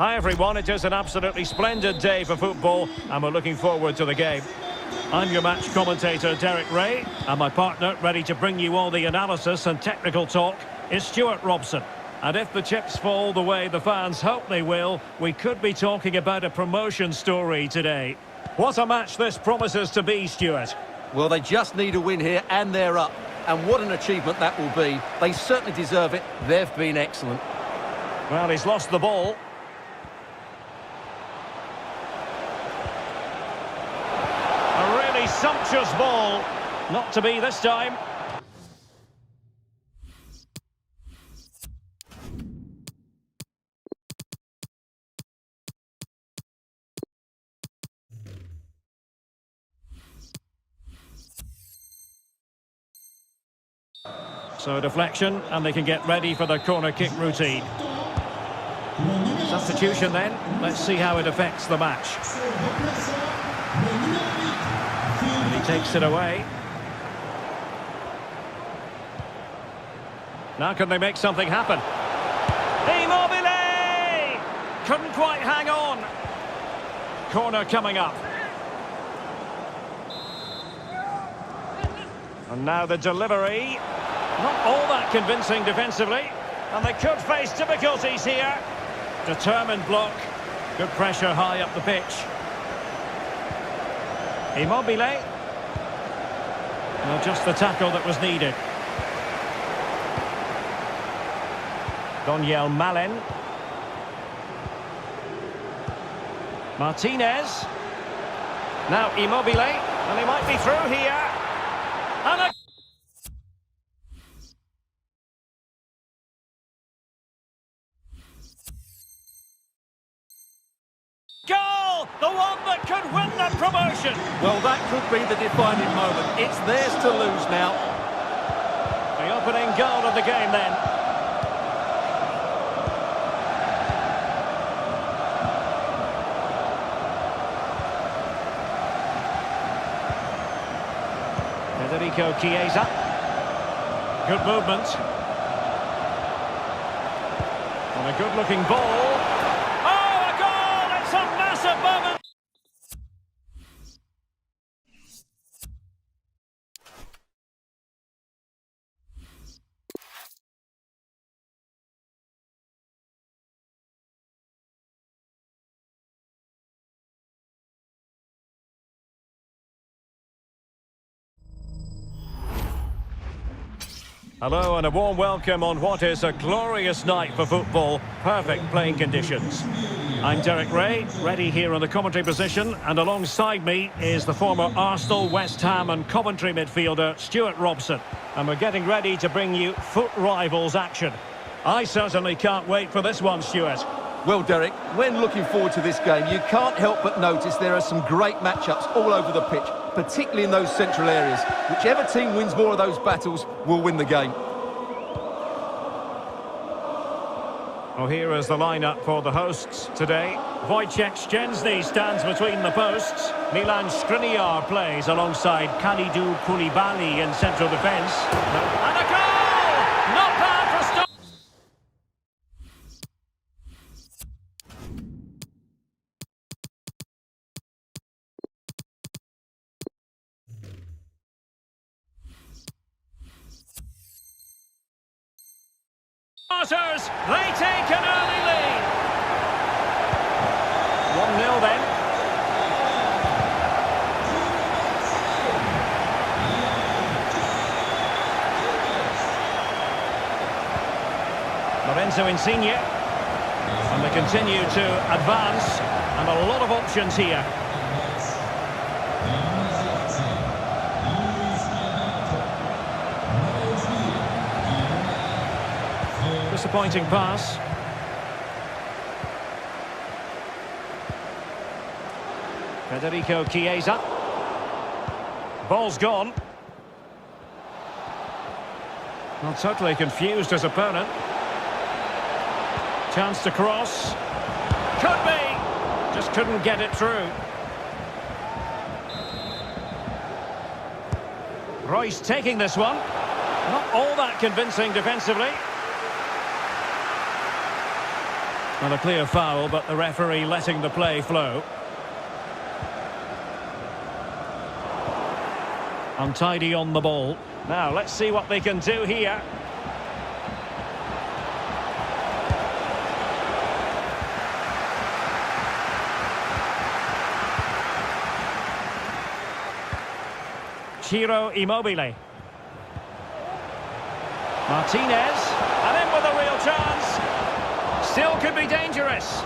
Hi everyone, it is an absolutely splendid day for football and we're looking forward to the game. I'm your match commentator Derek Ray and my partner ready to bring you all the analysis and technical talk is Stuart Robson. And if the chips fall the way the fans hope they will, we could be talking about a promotion story today. What a match this promises to be, Stuart. Well, they just need a win here and they're up. And what an achievement that will be. They certainly deserve it. They've been excellent. Well, he's lost the ball. A really sumptuous ball. Not to be this time. So deflection, and they can get ready for the corner kick routine. Substitution then. Let's see how it affects the match. And he takes it away. Now can they make something happen? Immobile! Couldn't quite hang on. Corner coming up. And now the delivery. Not all that convincing defensively. And they could face difficulties here. Determined block. Good pressure high up the pitch. Immobile. Well, just the tackle that was needed. Donyell Malen. Martinez. Now Immobile. And he might be through here. And a goal! The one that could win that promotion! Well, that could be the defining moment. It's theirs to lose now. The opening goal of the game then. Federico Chiesa. Good movement. And a good-looking ball. Oh, a goal! It's a massive moment! Hello and a warm welcome on what is a glorious night for football. Perfect playing conditions. I'm Derek Ray, ready here on the commentary position, and alongside me is the former Arsenal, West Ham and Coventry midfielder Stuart Robson. And we're getting ready to bring you foot rivals action. I certainly can't wait for this one, Stuart. Well, Derek, when looking forward to this game, you can't help but notice there are some great matchups all over the pitch, particularly in those central areas. Whichever team wins more of those battles will win the game. Well, here is the lineup for the hosts today. Wojciech Szczęsny stands between the posts. Milan Skriniar plays alongside Kalidou Koulibaly in central defence. And a goal! Not bad for start. Starters, they take an early lead. 1-0 then. Lorenzo Insigne. And they continue to advance. And a lot of options here. Disappointing pass. Federico Chiesa. Ball's gone. Not totally confused his opponent. Chance to cross. Could be. Just couldn't get it through. Royce taking this one. Not all that convincing defensively. Well, a clear foul, but the referee letting the play flow. Untidy on the ball. Now, let's see what they can do here. Ciro Immobile. Martinez, and in with a real chance. Still could be dangerous.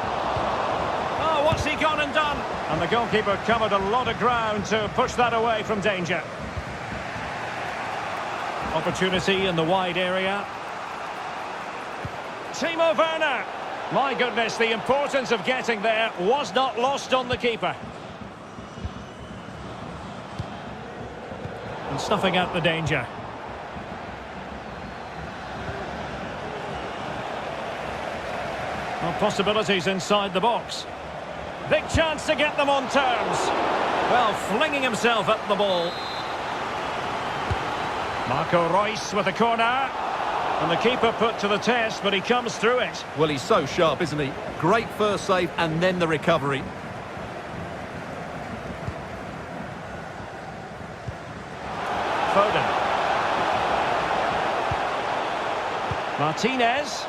Oh, what's he gone and done? And the goalkeeper covered a lot of ground to push that away from danger. Opportunity in the wide area. Timo Werner. My goodness, the importance of getting there was not lost on the keeper. And snuffing out the danger. Well, possibilities inside the box. Big chance to get them on terms. Well, flinging himself at the ball. Marco Reus with a corner. And the keeper put to the test, but he comes through it. Well, he's so sharp, isn't he? Great first save and then the recovery. Foden. Martinez.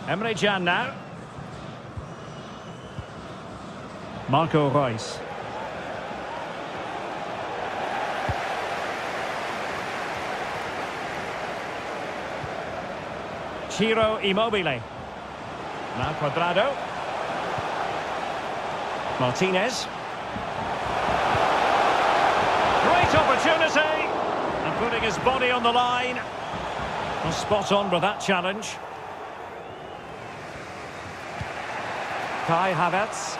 Emre Can now. Marco Reus. Ciro Immobile. Now Cuadrado. Martinez. Great opportunity. And putting his body on the line. Well, spot on with that challenge. Kai Havertz.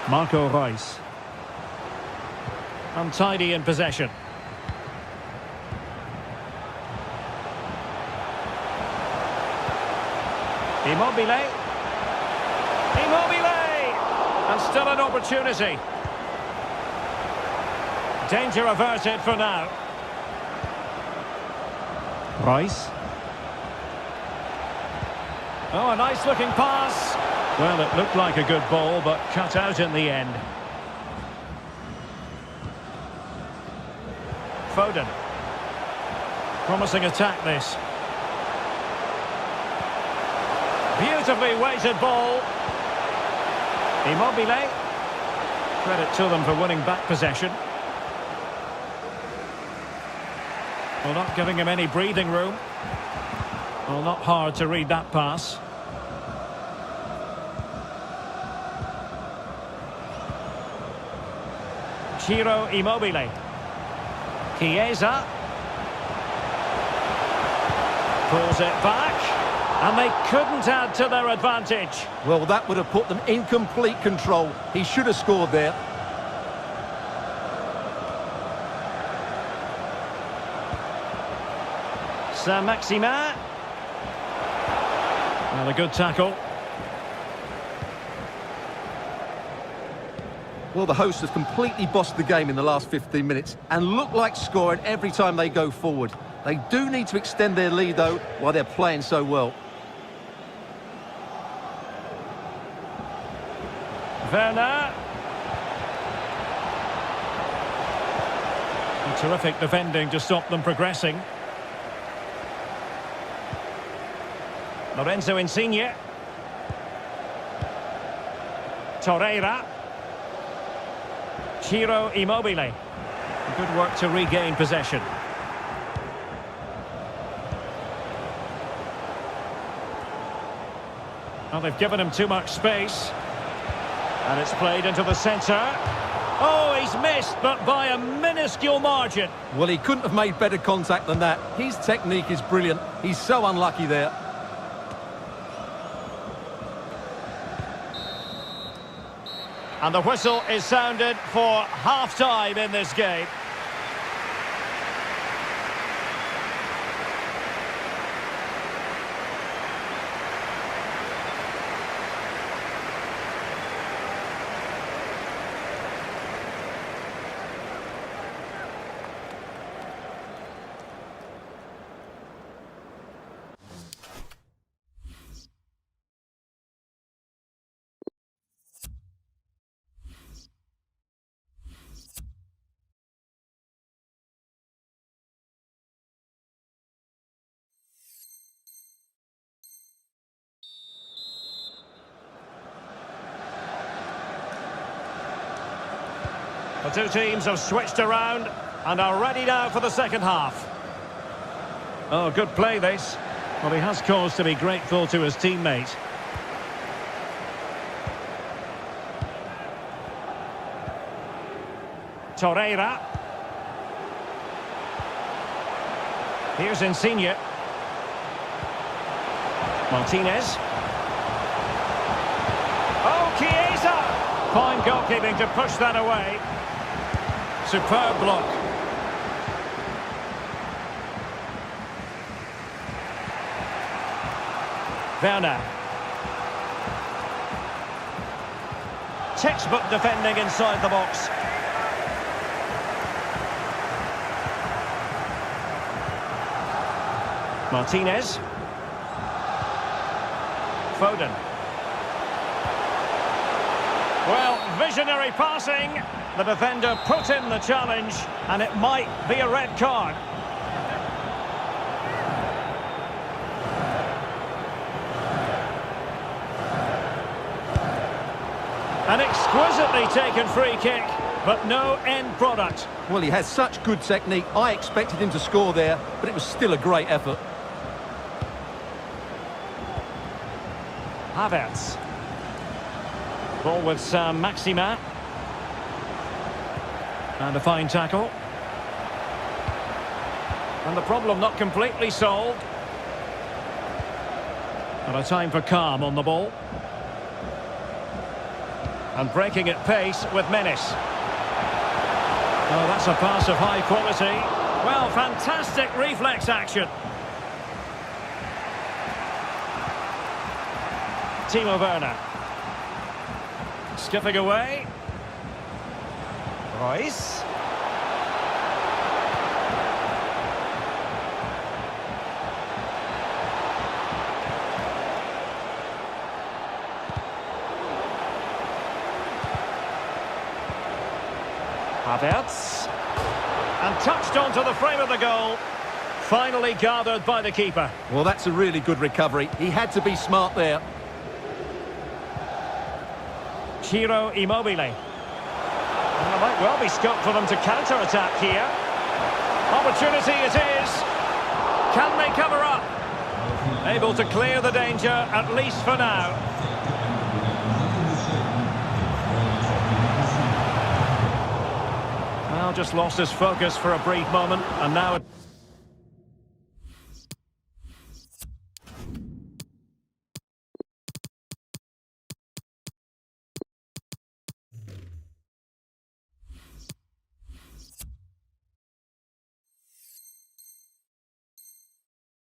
Marco Reus. Untidy in possession. Immobile. Immobile! And still an opportunity. Danger averted for now. Reus. Oh, a nice looking pass. Well, it looked like a good ball, but cut out in the end. Foden. Promising attack, this. Beautifully weighted ball. Immobile. Credit to them for winning back possession. Well, not giving him any breathing room. Well, not hard to read that pass. Ciro Immobile. Chiesa. Pulls it back. And they couldn't add to their advantage. Well, that would have put them in complete control. He should have scored there. Saint-Maximin. Well, a good tackle. Well, the hosts have completely bossed the game in the last 15 minutes and look like scoring every time they go forward. They do need to extend their lead, though, while they're playing so well. Werner. And terrific defending to stop them progressing. Lorenzo Insigne. Torreira. Ciro Immobile. Good work to regain possession. Well, they've given him too much space. And it's played into the centre. Oh, he's missed, but by a minuscule margin. Well, he couldn't have made better contact than that. His technique is brilliant. He's so unlucky there. And the whistle is sounded for half-time in this game. The two teams have switched around and are ready now for the second half. Oh, good play this. Well, he has cause to be grateful to his teammate. Torreira. Here's Insigne. Martinez. Oh, Chiesa! Fine goalkeeping to push that away. Superb block. Werner. Textbook defending inside the box. Martinez. Foden. Well, visionary passing. The defender put in the challenge, and it might be a red card. An exquisitely taken free kick, but no end product. Well, he has such good technique. I expected him to score there, but it was still a great effort. Havertz. Ball with Maxima. And a fine tackle. And the problem not completely solved. And a time for calm on the ball. And breaking at pace with menace. Oh, that's a pass of high quality. Well, fantastic reflex action. Timo Werner. Skipping away. Royce. Havertz. And touched onto the frame of the goal. Finally gathered by the keeper. Well, that's a really good recovery. He had to be smart there. Ciro Immobile. And there might well be scope for them to counter-attack here. Opportunity it is. Can they cover up? Able to clear the danger, at least for now. Well, just lost his focus for a brief moment, and now it...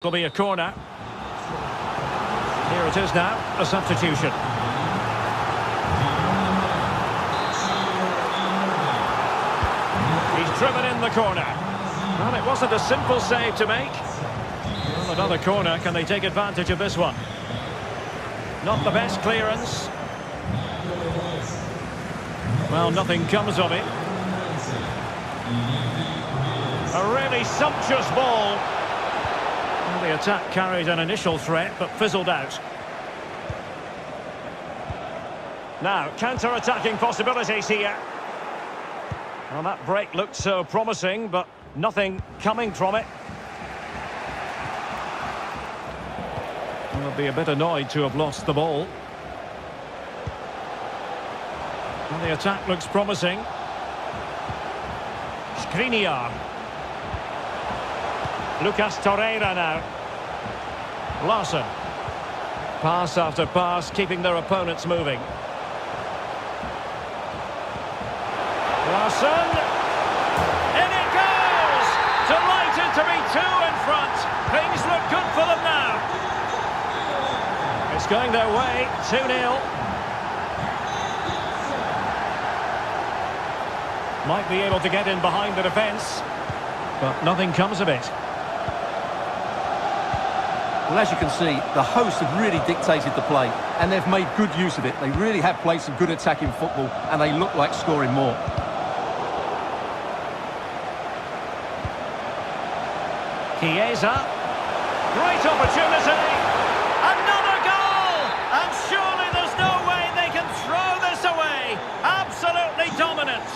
Will be a corner. Here it is now, a substitution. He's driven in the corner. Well, it wasn't a simple save to make. Well, another corner, can they take advantage of this one? Not the best clearance. Well, nothing comes of it. A really sumptuous ball. Well, the attack carried an initial threat, but fizzled out. Now, counter-attacking possibilities here. Well, that break looked so promising, but nothing coming from it. They'll be a bit annoyed to have lost the ball. Well, the attack looks promising. Skriniar. Lucas Torreira now. Larsson. Pass after pass, keeping their opponents moving. Larsson. In it goes! Delighted to be two in front. Things look good for them now. It's going their way, 2-0. Might be able to get in behind the defence, but nothing comes of it. Well, as you can see, the hosts have really dictated the play, and they've made good use of it. They really have played some good attacking football, and they look like scoring more. Chiesa. Great opportunity. Another goal! And surely there's no way they can throw this away. Absolutely dominant.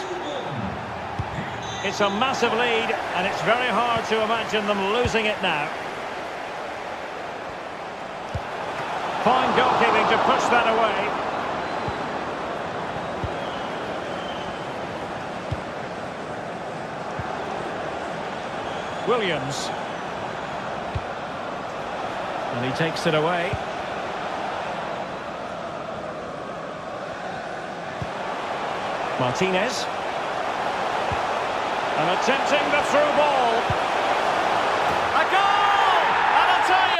It's a massive lead, and it's very hard to imagine them losing it now. Fine goalkeeping to push that away. Williams. And he takes it away. Martinez. And attempting the through ball. A goal! And I'll tell you...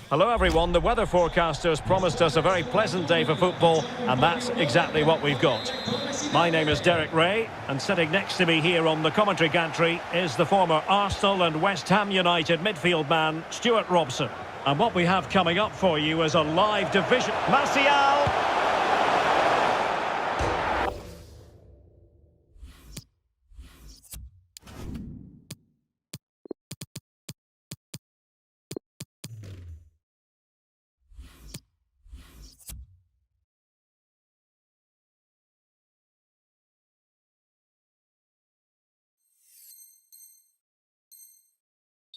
Hello everyone, the weather forecasters promised us a very pleasant day for football, and that's exactly what we've got. My name is Derek Ray, and sitting next to me here on the commentary gantry is the former Arsenal and West Ham United midfield man, Stuart Robson. And what we have coming up for you is a live division... Martial!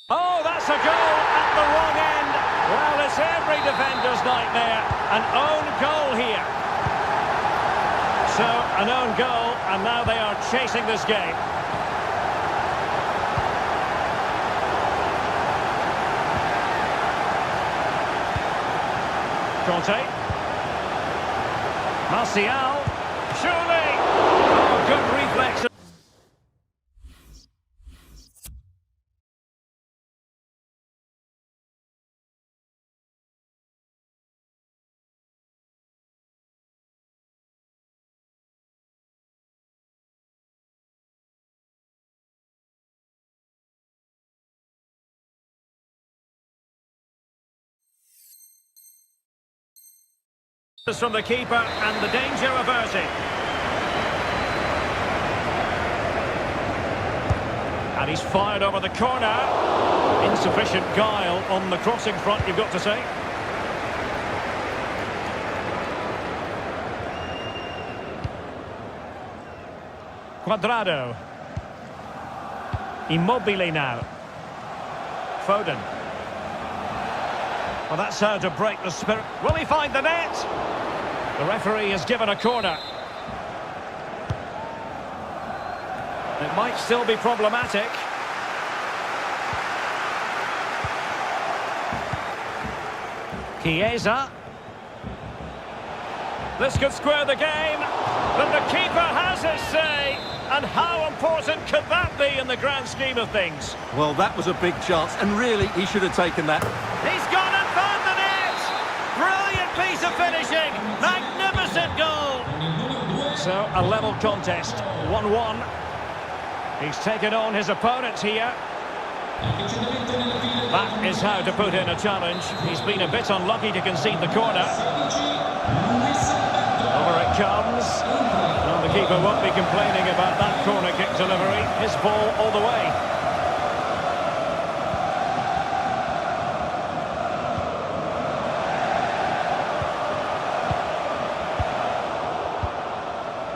Oh, that's a goal at the wrong end. Well, it's every defender's nightmare. An own goal here. So, an own goal, and now they are chasing this game. Conte. Martial. Surely. Oh, good reflex. From the keeper, and the danger averted. And he's fired over the corner. Insufficient guile on the crossing front, you've got to say. Cuadrado. Immobile now. Foden. Well, that's how to break the spirit. Will he find the net? The referee has given a corner. It might still be problematic. Chiesa. This could square the game, but the keeper has his say. And how important could that be in the grand scheme of things? Well, that was a big chance, and really, he should have taken that. He's gone and found the net! Brilliant piece of finishing! Magnificent goal! So, a level contest, 1-1. He's taken on his opponents here. That is how to put in a challenge. He's been a bit unlucky to concede the corner. Over it comes. Well, the keeper won't be complaining about that corner kick delivery. His ball all the way.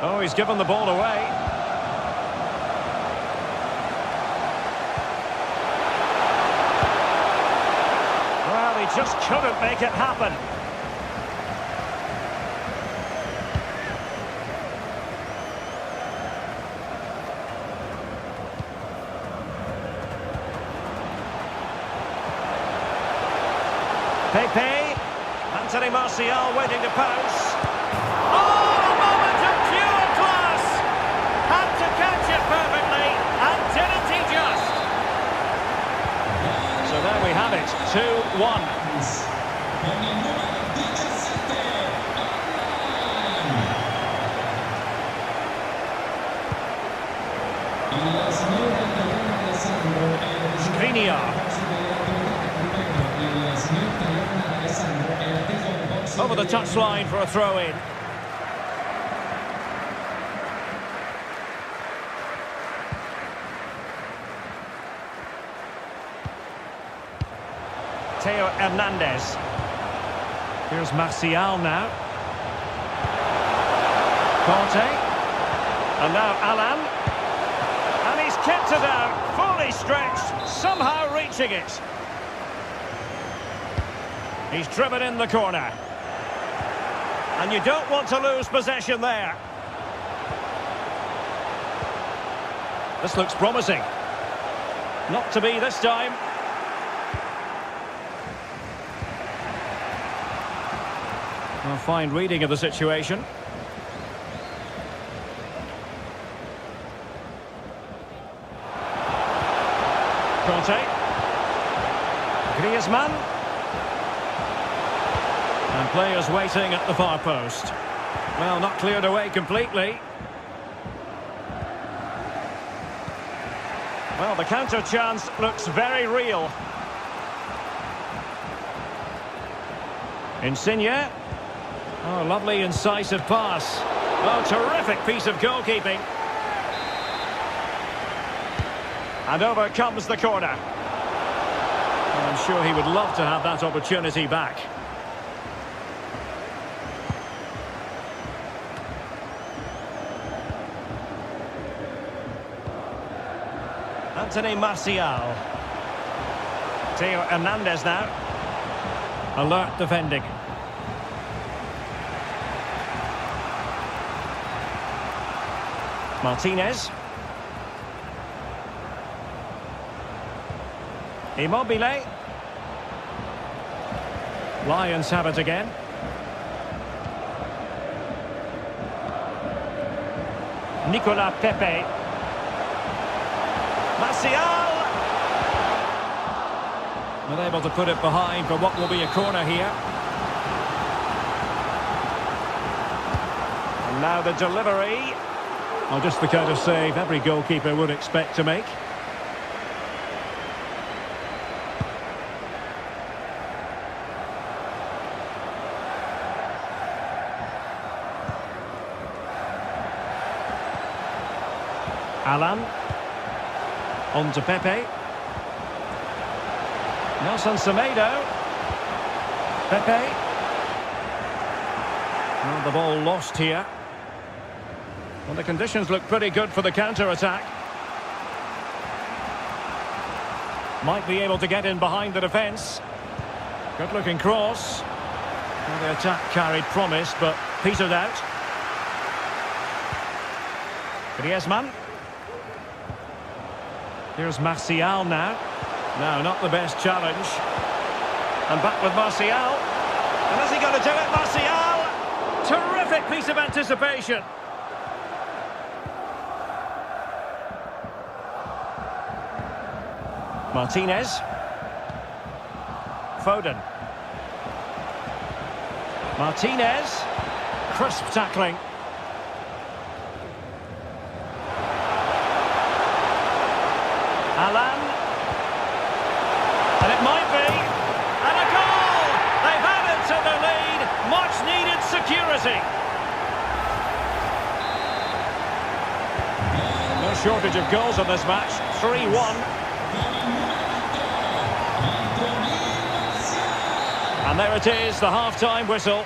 Oh, he's given the ball away. Well, he just couldn't make it happen. Pepe, Anthony Martial waiting to pounce. Oh, a moment of pure class! Had to catch it perfectly, and didn't he just? So there we have it, 2-1. Skriniar. Over the touchline for a throw-in. Theo Hernandez. Here's Martial now. Conte. And now Alan. And he's kept it out, fully stretched, somehow reaching it. He's driven in the corner. And you don't want to lose possession there. This looks promising. Not to be this time. A fine reading of the situation. Conte. Griezmann. And players waiting at the far post. Well, not cleared away completely. Well, the counter chance looks very real. Insigne. Oh, lovely incisive pass. Oh, terrific piece of goalkeeping. And over comes the corner. And I'm sure he would love to have that opportunity back. Anthony Martial. Theo Hernandez now. Alert defending. Martinez. Immobile. Lions have it again. Nicolas Pepe. Martial! Unable to put it behind for what will be a corner here. And now the delivery. Well, just the kind of save every goalkeeper would expect to make. Alan. On to Pepe. Nelson Semedo. Pepe. Well, the ball lost here. Well, the conditions look pretty good for the counter-attack. Might be able to get in behind the defence. Good-looking cross. Well, the attack carried promise, but petered out. Griezmann. Here's Martial now. No, not the best challenge. And back with Martial. And is he going to do it? Martial! Terrific piece of anticipation. Martinez. Foden. Martinez. Crisp tackling. Alan. And it might be. And a goal! They've added to the lead. Much needed security. No shortage of goals on this match. 3-1. And there it is, the half-time whistle.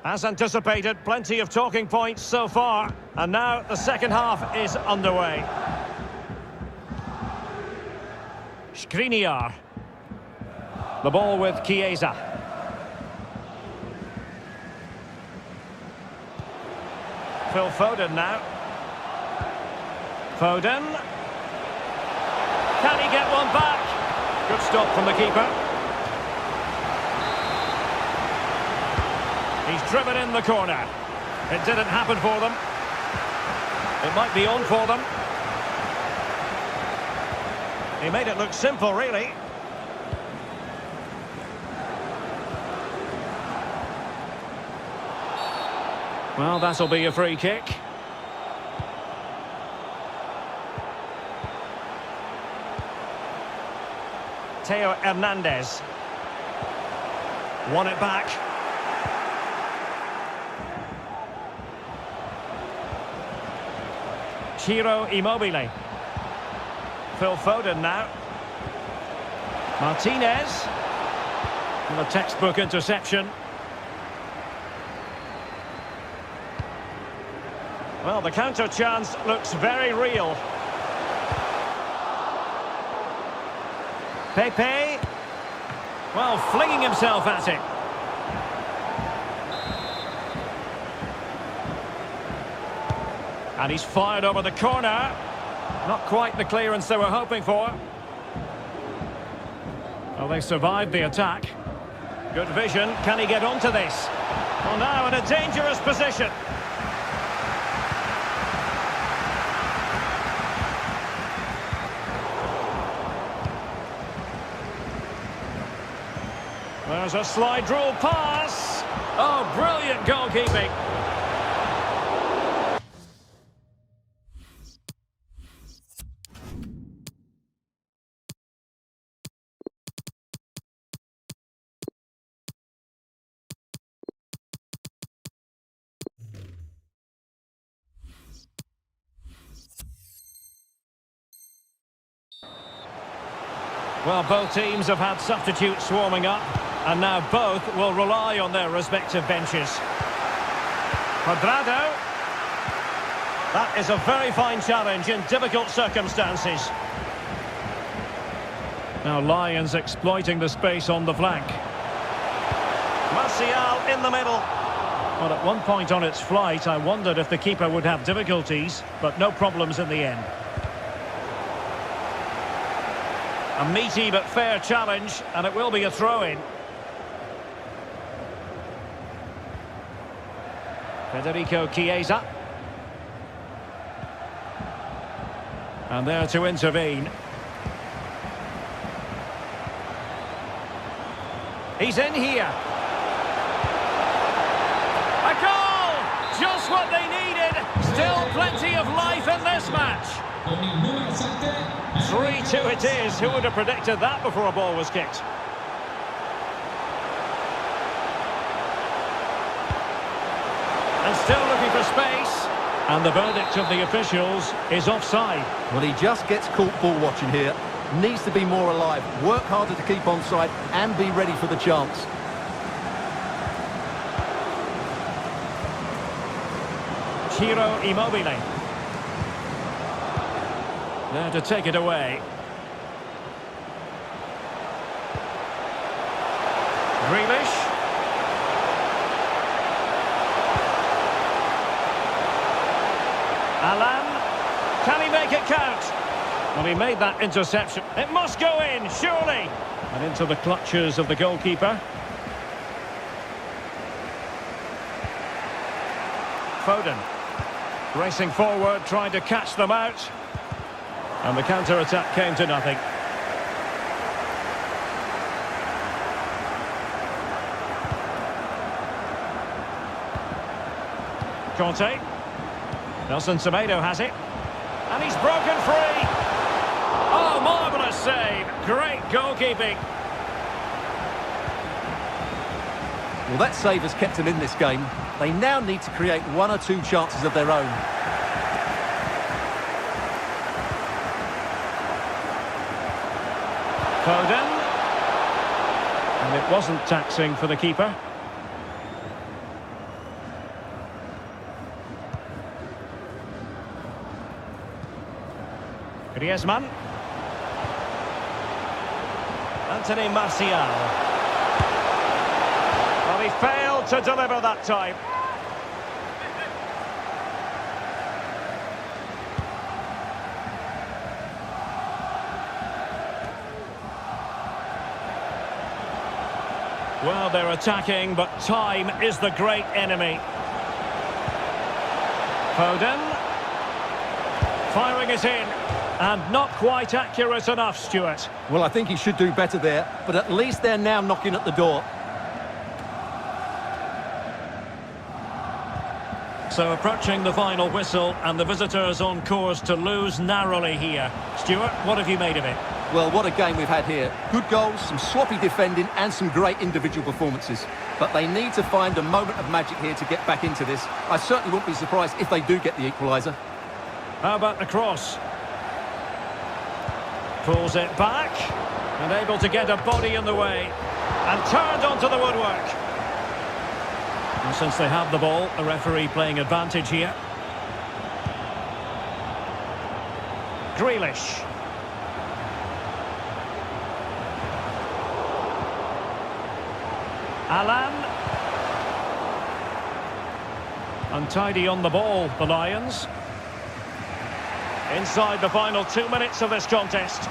As anticipated, plenty of talking points so far. And now the second half is underway. Skriniar. The ball with Chiesa. Phil Foden now. Foden. Can he get one back? Good stop from the keeper. He's driven in the corner. It didn't happen for them. It might be on for them. He made it look simple, really. Well, that'll be a free kick. Theo Hernandez. Won it back. Ciro Immobile. Phil Foden now. Martinez. And a textbook interception. Well, the counter chance looks very real. Pepe. Well, flinging himself at it. And he's fired over the corner. Not quite the clearance they were hoping for. Well, they survived the attack. Good vision. Can he get onto this? Well, now in a dangerous position. There's a slide rule pass. Oh, brilliant goalkeeping. Well, both teams have had substitutes swarming up, and now both will rely on their respective benches. Cuadrado. That is a very fine challenge in difficult circumstances. Now Lions exploiting the space on the flank. Martial in the middle. Well, at one point on its flight, I wondered if the keeper would have difficulties, but no problems in the end. A meaty but fair challenge, and it will be a throw-in. Federico Chiesa. And there to intervene. He's in here. A goal! Just what they needed. Still plenty of life in this match. 3-2 it is. Who would have predicted that before a ball was kicked? And still looking for space. And the verdict of the officials is offside. Well, he just gets caught ball watching here. Needs to be more alive, work harder to keep onside and be ready for the chance. Ciro Immobile. There to take it away. Grealish. Alan. Can he make it count? Well, he made that interception. It must go in, surely. And into the clutches of the goalkeeper. Foden. Racing forward, trying to catch them out. And the counter-attack came to nothing. Conte. Nelson Semedo has it. And he's broken free. Oh, marvellous save. Great goalkeeping. Well, that save has kept them in this game. They now need to create one or two chances of their own. Foden. And it wasn't taxing for the keeper. Griezmann. Anthony Martial. Well, he failed to deliver that time. Well, they're attacking, but time is the great enemy. Foden. Firing it in. And not quite accurate enough, Stuart. Well, I think he should do better there, but at least they're now knocking at the door. So approaching the final whistle, and the visitors on course to lose narrowly here. Stuart, what have you made of it? Well, what a game we've had here. Good goals, some sloppy defending and some great individual performances. But they need to find a moment of magic here to get back into this. I certainly wouldn't be surprised if they do get the equaliser. How about the cross? Pulls it back, and able to get a body in the way, and turned onto the woodwork. And since they have the ball, the referee playing advantage here. Grealish. Alan. Untidy on the ball, the Lions. Inside the final 2 minutes of this contest.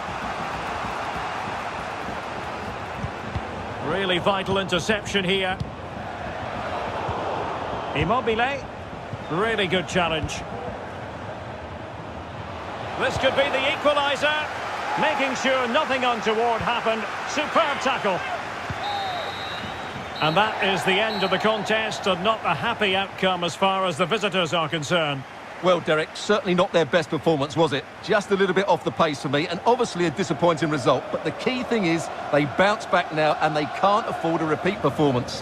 Really vital interception here. Immobile. Really good challenge. This could be the equaliser. Making sure nothing untoward happened. Superb tackle. And that is the end of the contest, and not a happy outcome as far as the visitors are concerned. Well, Derek, certainly not their best performance, was it? Just a little bit off the pace for me, and obviously a disappointing result. But the key thing is they bounce back now, and they can't afford a repeat performance.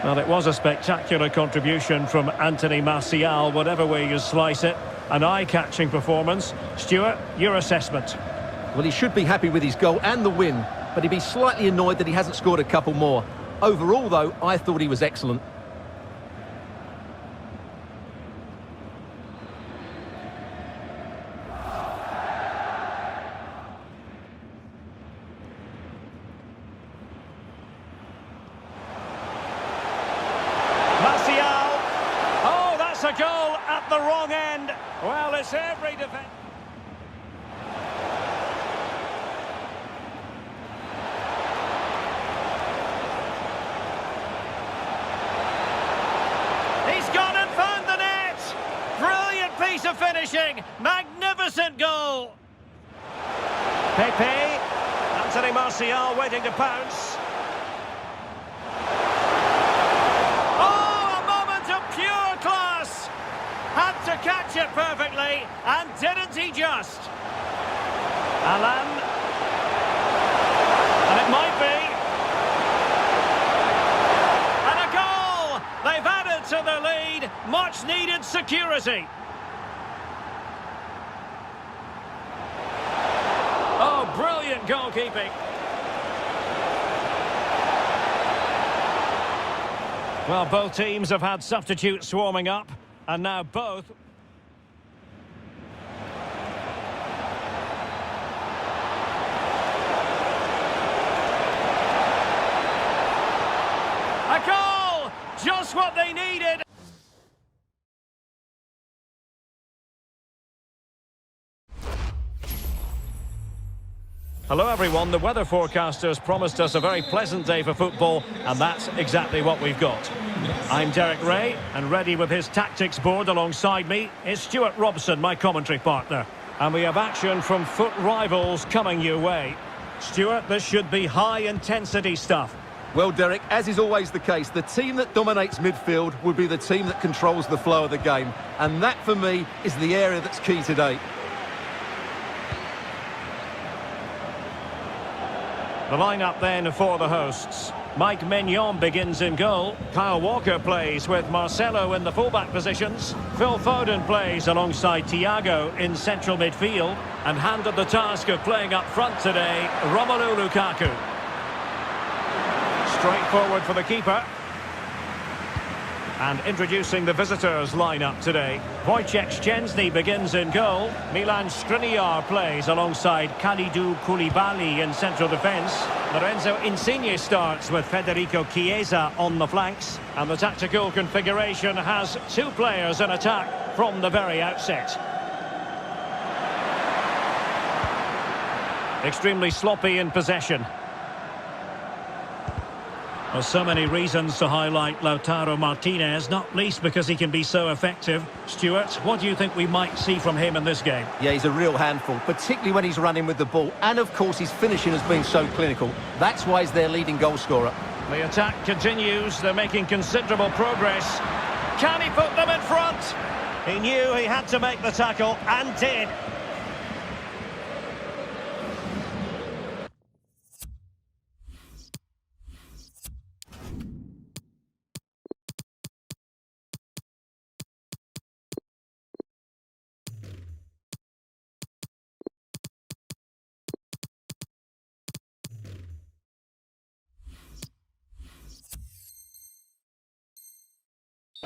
Well, it was a spectacular contribution from Anthony Martial, whatever way you slice it. An eye-catching performance. Stuart, your assessment? Well, he should be happy with his goal and the win, but he'd be slightly annoyed that he hasn't scored a couple more. Overall, though, I thought he was excellent. A goal at the wrong end. Well, it's every defence. He's gone and found the net. Brilliant piece of finishing. Magnificent goal. Pepe. Anthony Martial waiting to pounce. Had to catch it perfectly, and didn't he just? Alan. And it might be. And a goal! They've added to the lead. Much needed security. Oh, brilliant goalkeeping. Well, both teams have had substitutes warming up. And now both. A goal! Just what they needed. Hello everyone, the weather forecasters promised us a very pleasant day for football, and that's exactly what we've got. I'm Derek Ray, and ready with his tactics board alongside me is Stuart Robson, my commentary partner. And we have action from foot rivals coming your way. Stuart, this should be high-intensity stuff. Well, Derek, as is always the case, the team that dominates midfield will be the team that controls the flow of the game. And that, for me, is the area that's key today. The lineup then for the hosts. Mike Mignon begins in goal. Kyle Walker plays with Marcelo in the fullback positions. Phil Foden plays alongside Thiago in central midfield. And handed the task of playing up front today, Romelu Lukaku. Straight forward for the keeper. And introducing the visitors' lineup today. Wojciech Szczęsny begins in goal. Milan Skriniar plays alongside Kalidou Koulibaly in central defence. Lorenzo Insigne starts with Federico Chiesa on the flanks. And the tactical configuration has two players in attack from the very outset. Extremely sloppy in possession. Well, so many reasons to highlight Lautaro Martinez, not least because he can be so effective. Stuart, what do you think we might see from him in this game? Yeah, he's a real handful, particularly when he's running with the ball. And, of course, his finishing has been so clinical. That's why he's their leading goal scorer. The attack continues. They're making considerable progress. Can he put them in front? He knew he had to make the tackle and did.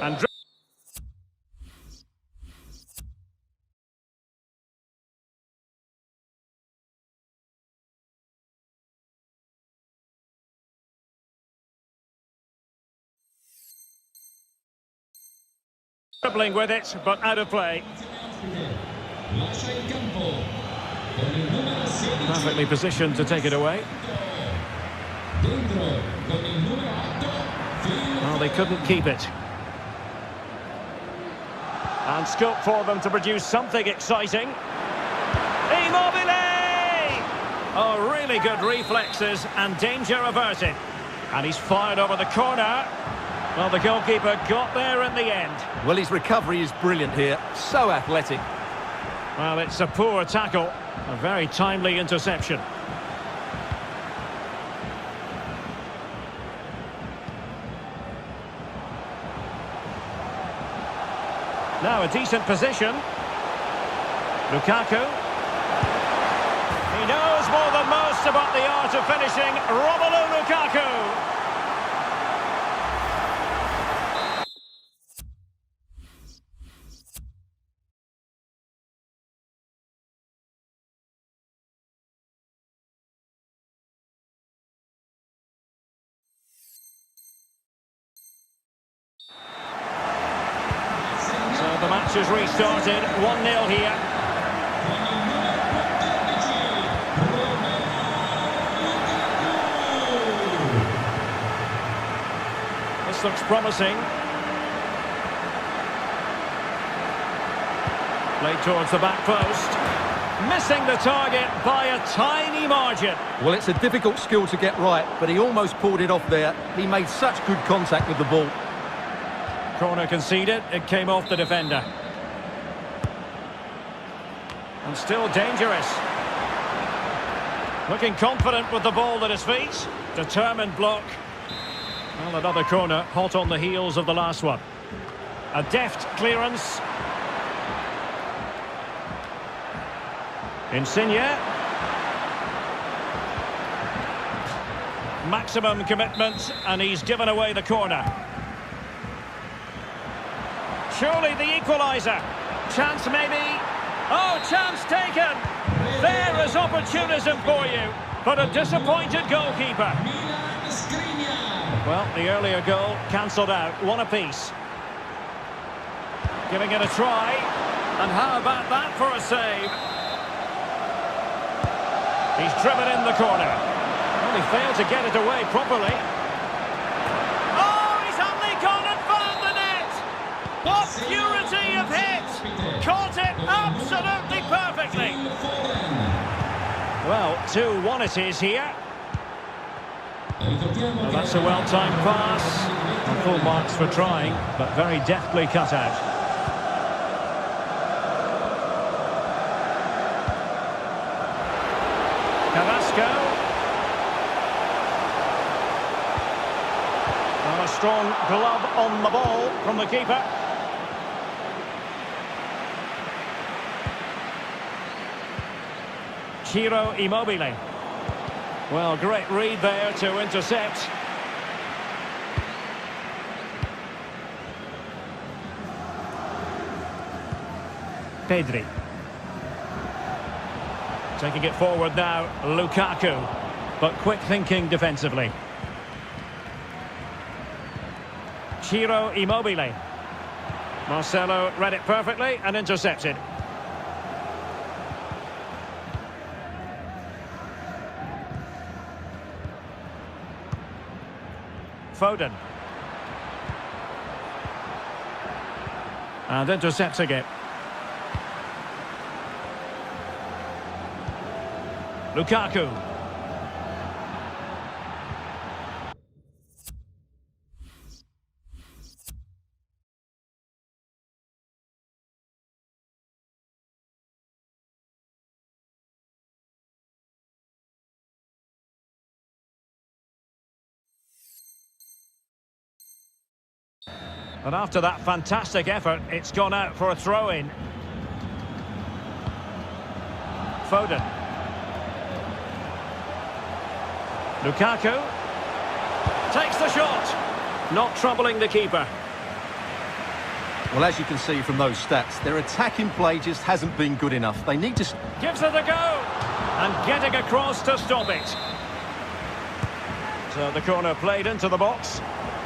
And dribbling with it, but out of play. Perfectly positioned to take it away. Well, they couldn't keep it. And scope for them to produce something exciting. Immobile! Oh, really good reflexes and danger averted. And he's fired over the corner. Well, the goalkeeper got there in the end. Well, his recovery is brilliant here. So athletic. Well, it's a poor tackle. A very timely interception. Now a decent position. Lukaku. He knows more than most about the art of finishing. Romelu Lukaku. The match has restarted, 1-0 here. This looks promising. Played towards the back post. Missing the target by a tiny margin. Well, it's a difficult skill to get right, but he almost pulled it off there. He made such good contact with the ball. Corner conceded, it came off the defender. And still dangerous. Looking confident with the ball at his feet. Determined block. Well, another corner, hot on the heels of the last one. A deft clearance. Insigne. Maximum commitment, and he's given away the corner. Surely the equaliser. Chance maybe. Oh, chance taken. There is opportunism for you. But a disappointed goalkeeper. Well, the earlier goal cancelled out. One apiece. Giving it a try. And how about that for a save? He's driven in the corner. Well, he failed to get it away properly. What purity of hit! Caught it absolutely perfectly! Well, 2-1 it is here. Well, that's a well-timed pass. And full marks for trying, but very deftly cut out. Carrasco. Well, a strong glove on the ball from the keeper. Ciro Immobile. Well, great read there to intercept. Pedri. Taking it forward now, Lukaku. But quick thinking defensively. Ciro Immobile. Marcelo read it perfectly and intercepted. Foden. And intercepting it. Lukaku. And after that fantastic effort, it's gone out for a throw-in. Foden. Lukaku. Takes the shot. Not troubling the keeper. Well, as you can see from those stats, their attacking play just hasn't been good enough. They need to... Gives it a go. And getting across to stop it. So the corner played into the box.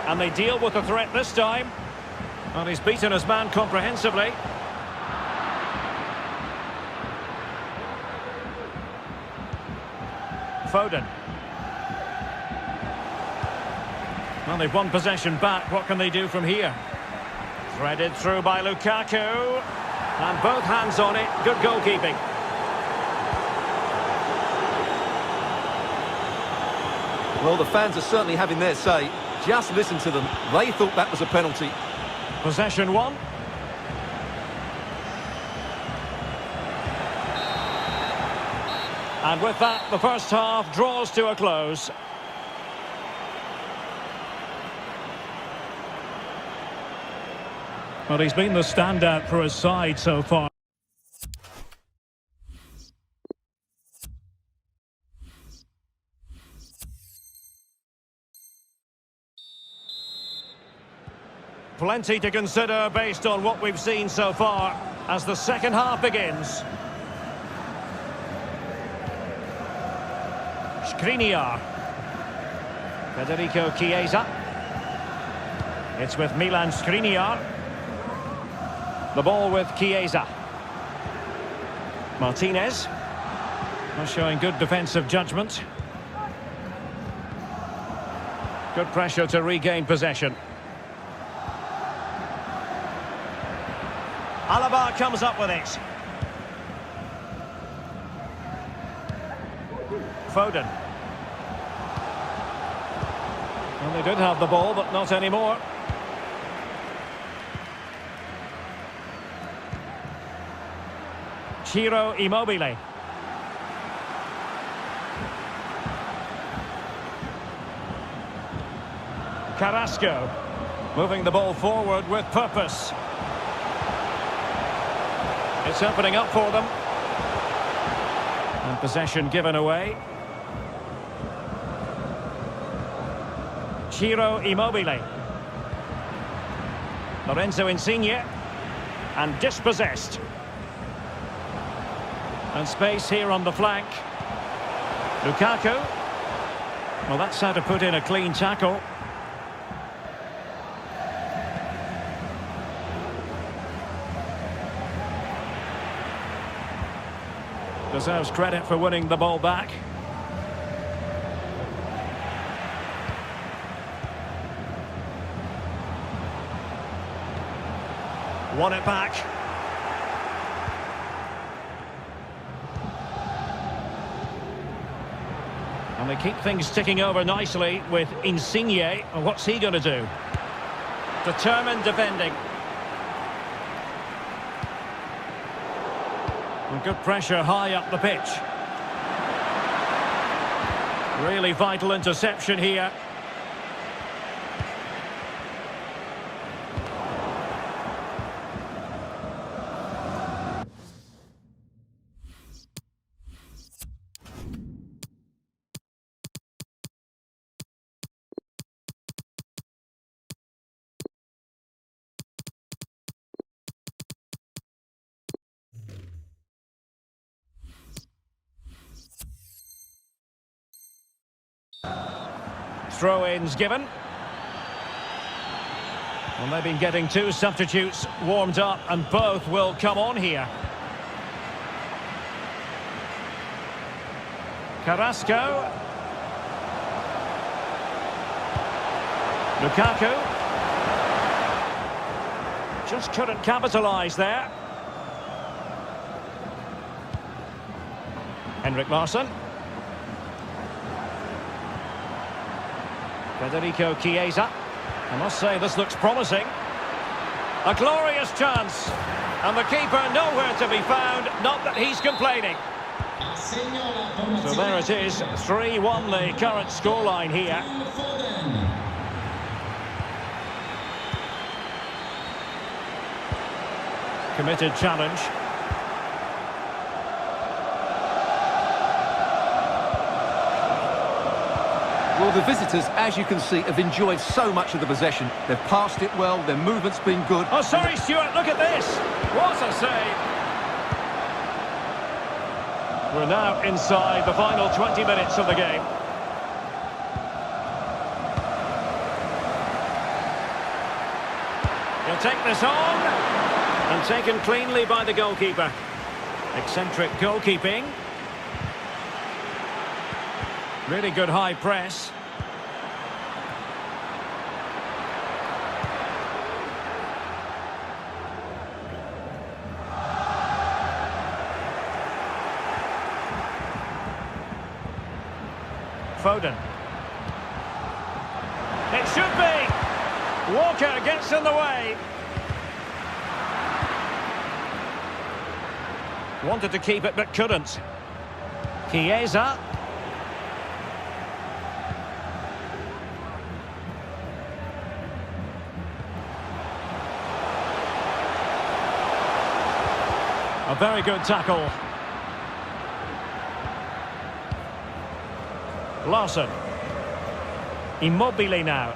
And they deal with the threat this time. And he's beaten his man comprehensively. Foden. Well, they've won possession back. What can they do from here? Threaded through by Lukaku. And both hands on it. Good goalkeeping. Well, the fans are certainly having their say. Just listen to them. They thought that was a penalty. Possession one. And with that, the first half draws to a close. Well, he's been the standout for his side so far. Plenty to consider based on what we've seen so far as the second half begins. Skriniar. Federico Chiesa. It's with Milan Skriniar. The ball with Chiesa. Martinez. Not showing good defensive judgment. Good pressure to regain possession. Alaba comes up with it. Foden. Well, they did have the ball, but not anymore. Ciro Immobile. Carrasco. Moving the ball forward with purpose. It's opening up for them. And possession given away. Ciro Immobile. Lorenzo Insigne. And dispossessed. And space here on the flank. Lukaku. Well, that's how to put in a clean tackle. Deserves credit for winning the ball back. Won it back. And they keep things ticking over nicely with Insigne. And what's he going to do? Determined defending. And good pressure high up the pitch. Really vital interception here. Throw-ins given. Well, they've been getting two substitutes warmed up, and both will come on here. Carrasco. Lukaku. Just couldn't capitalise there. Larsson. Federico Chiesa. I must say this looks promising. A glorious chance. And the keeper nowhere to be found, not that he's complaining. So there it is, 3-1 the current scoreline here. Committed challenge. Well, the visitors, as you can see, have enjoyed so much of the possession. They've passed it well, their movement's been good. Oh, sorry, Stuart, look at this. What a save. We're now inside the final 20 minutes of the game. He'll take this on. And taken cleanly by the goalkeeper. Eccentric goalkeeping. Really good high press. Foden. It should be. Walker gets in the way. Wanted to keep it but couldn't. Chiesa. A very good tackle. Larsson. Immobile now.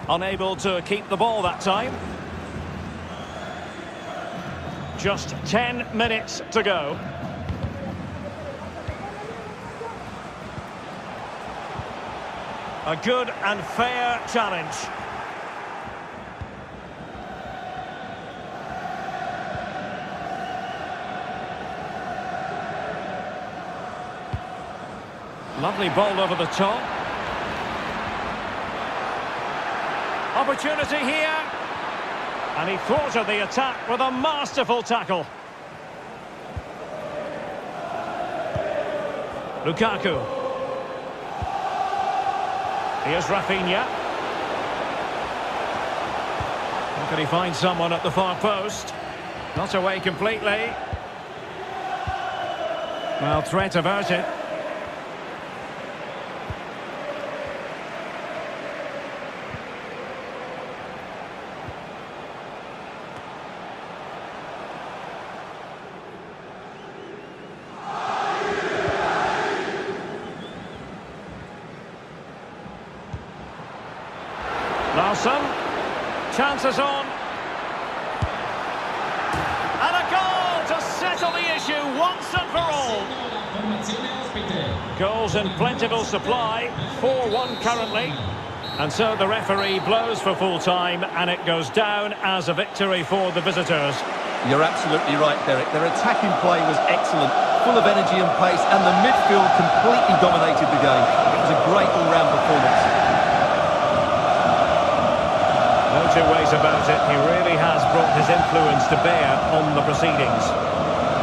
Unable to keep the ball that time. Just 10 minutes to go. A good and fair challenge. Lovely ball over the top. Opportunity here. And he thwarted the attack with a masterful tackle. Lukaku. Here's Rafinha. Can he find someone at the far post? Not away completely. Well, threat averted. Larsson, chances on, and a goal to settle the issue once and for all. Goals in plentiful supply, 4-1 currently, and so the referee blows for full time, and it goes down as a victory for the visitors. You're absolutely right, Derek. Their attacking play was excellent, full of energy and pace, and the midfield completely dominated the game. It was a great all-round performance. No two ways about it, he really has brought his influence to bear on the proceedings.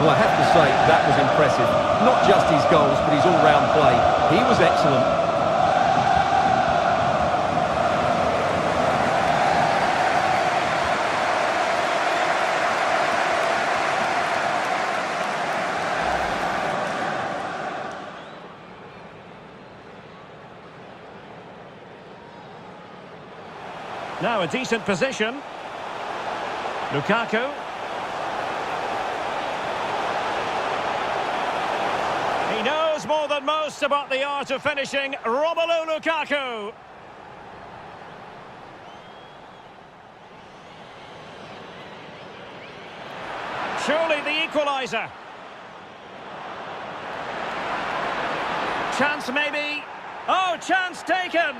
Well, I have to say, that was impressive. Not just his goals, but his all-round play. He was excellent. Now a decent position. Lukaku. He knows more than most about the art of finishing. Romelu Lukaku. Surely the equaliser. Chance maybe. Oh, chance taken.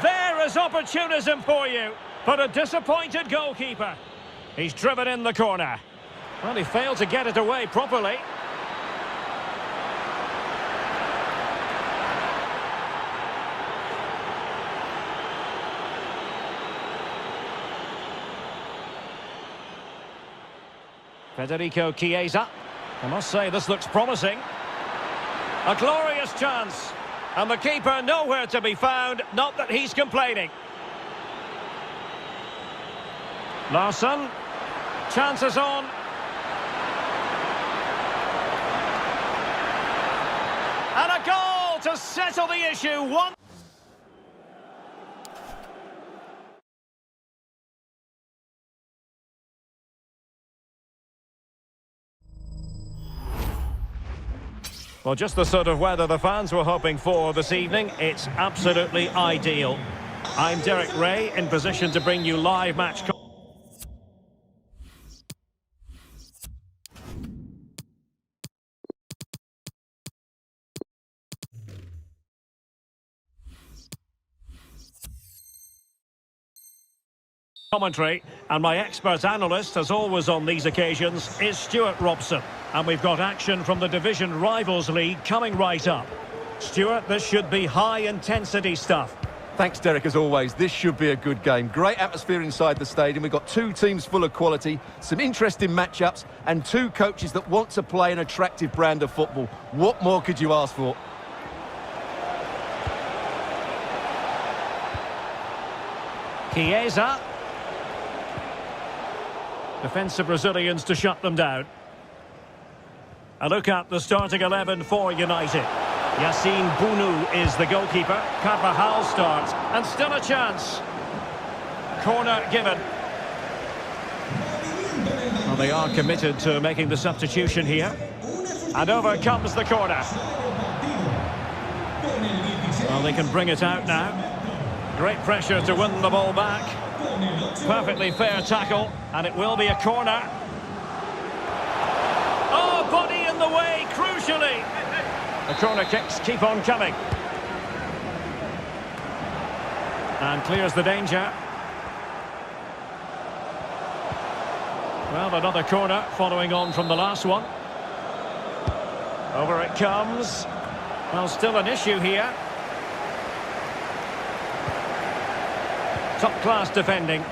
There is opportunism for you, but a disappointed goalkeeper. He's driven in the corner. Well, he failed to get it away properly. Federico Chiesa. I must say, this looks promising. A glorious chance. And the keeper nowhere to be found, not that he's complaining. Larsson. Chances on. And a goal to settle the issue. One. Well, just the sort of weather the fans were hoping for this evening. It's absolutely ideal. I'm Derek Ray, in position to bring you live match commentary, and my expert analyst, as always on these occasions, is Stuart Robson. And we've got action from the Division Rivals League coming right up. Stuart, this should be high-intensity stuff. Thanks, Derek, as always. This should be a good game. Great atmosphere inside the stadium. We've got two teams full of quality, some interesting matchups, and two coaches that want to play an attractive brand of football. What more could you ask for? Chiesa. Defensive Brazilians to shut them down. A look at the starting 11 for United. Yassine Bounou is the goalkeeper. Carvajal starts, and still a chance. Corner given. Well, they are committed to making the substitution here. And over comes the corner. Well, they can bring it out now. Great pressure to win the ball back. Perfectly fair tackle, and it will be a corner. Oh, body in the way, crucially. The corner kicks keep on coming. And clears the danger. Well, another corner following on from the last one. Over it comes. Well, still an issue here. Top-class defending.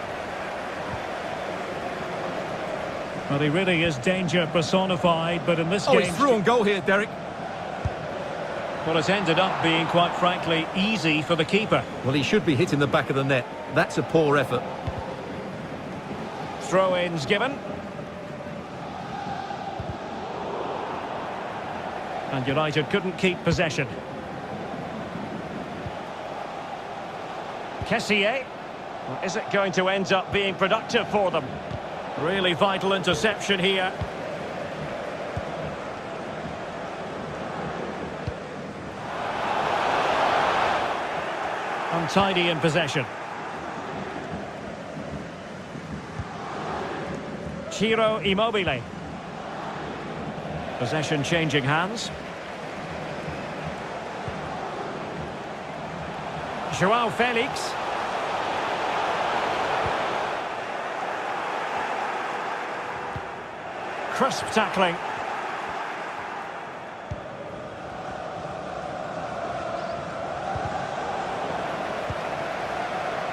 Well, he really is danger personified, but in this game... he's through on goal here, Derek. Well, it's ended up being, quite frankly, easy for the keeper. Well, he should be hitting the back of the net. That's a poor effort. Throw-ins given. And United couldn't keep possession. Kessié. Well, is it going to end up being productive for them? Really vital interception here. Untidy in possession. Ciro Immobile. Possession changing hands. João Felix. Crisp tackling.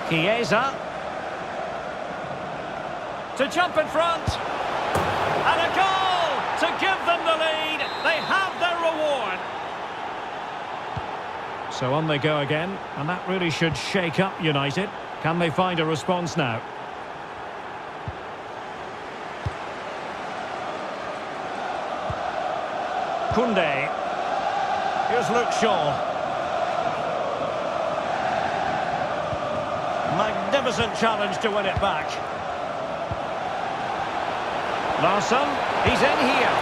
Chiesa. To jump in front. And a goal to give them the lead. They have their reward. So on they go again, and that really should shake up United. Can they find a response now? Koundé. Here's Luke Shaw. Magnificent challenge to win it back. Larsson, he's in here.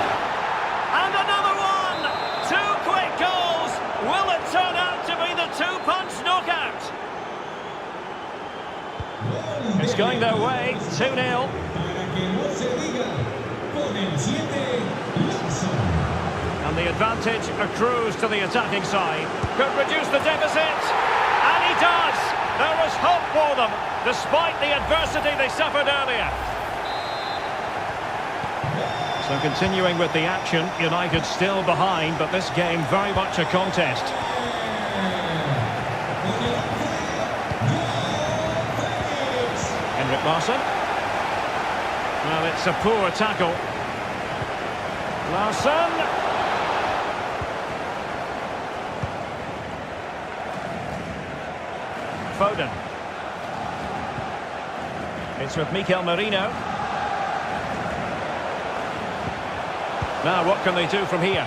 And another one! Two quick goals! Will it turn out to be the two-punch knockout? It's going their way, 2-0. And the advantage accrues to the attacking side. Could reduce the deficit. And he does! There is hope for them, despite the adversity they suffered earlier. So continuing with the action, United still behind, but this game very much a contest. Larsson. Well, it's a poor tackle. Larsson. Foden. It's with Mikel Merino. Now, what can they do from here?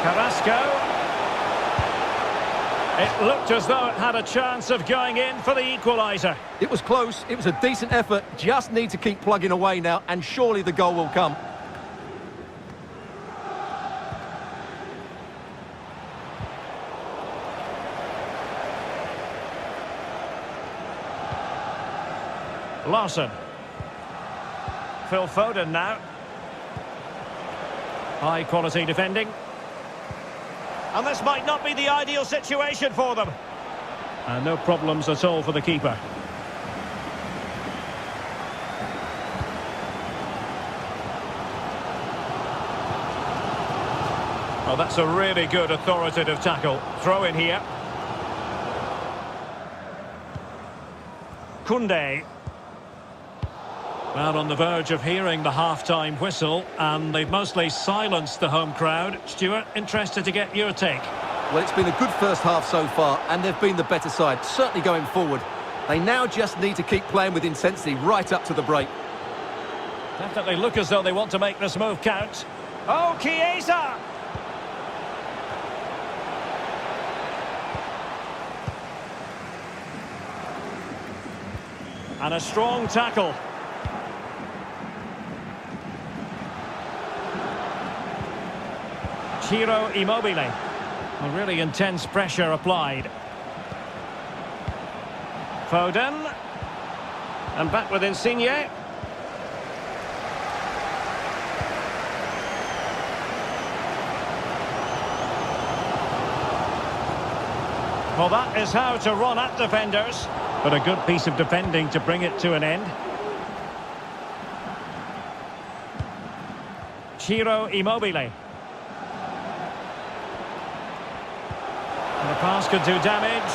Carrasco. It looked as though it had a chance of going in for the equaliser. It was close, it was a decent effort, just need to keep plugging away now, and surely the goal will come. Larsson. Phil Foden now. High quality defending. And this might not be the ideal situation for them. And no problems at all for the keeper. Oh, that's a really good authoritative tackle. Throw in here. Koundé. Well, on the verge of hearing the half-time whistle, and they've mostly silenced the home crowd. Stuart, interested to get your take. Well, it's been a good first half so far, and they've been the better side, certainly going forward. They now just need to keep playing with intensity right up to the break. Definitely look as though they want to make this move count. Oh, Chiesa! And a strong tackle. Ciro Immobile. A really intense pressure applied. Foden. And back with Insigne. Well, that is how to run at defenders. But a good piece of defending to bring it to an end. Ciro Immobile. And the pass could do damage.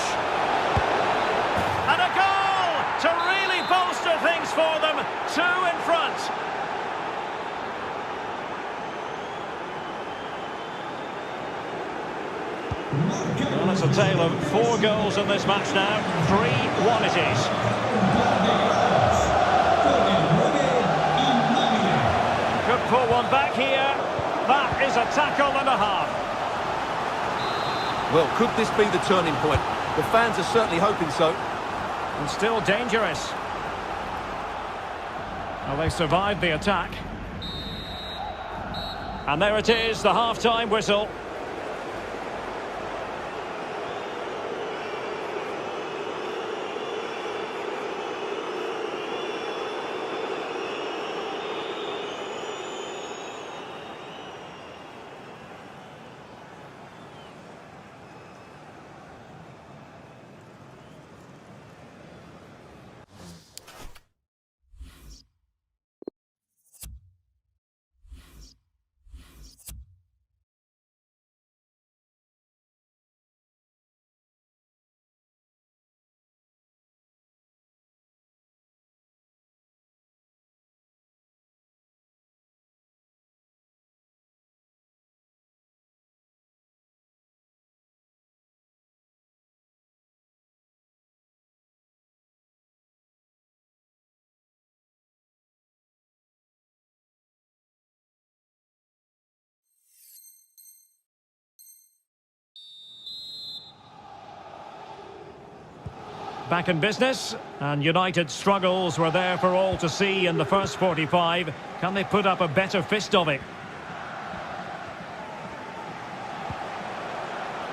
And a goal to really bolster things for them. 2 in front. Well, it's a tale of 4 goals in this match now. 3-1 it is. Could pull one back here. That is a tackle and a half. Well, could this be the turning point? The fans are certainly hoping so. And still dangerous. Well, they survived the attack. And there it is, the half-time whistle. Back in business, and United's struggles were there for all to see in the first 45. Can they put up a better fist of it?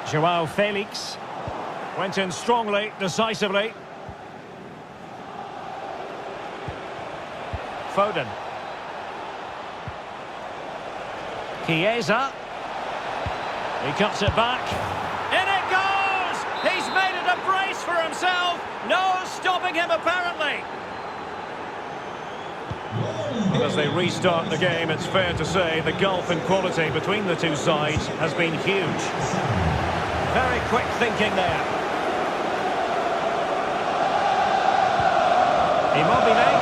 Joao Felix went in strongly, decisively. Foden. Chiesa. He cuts it back. In it goes! He's made it a brace for himself. No stopping him, apparently. And as they restart the game, it's fair to say the gulf in quality between the two sides has been huge. Very quick thinking there. Immobile.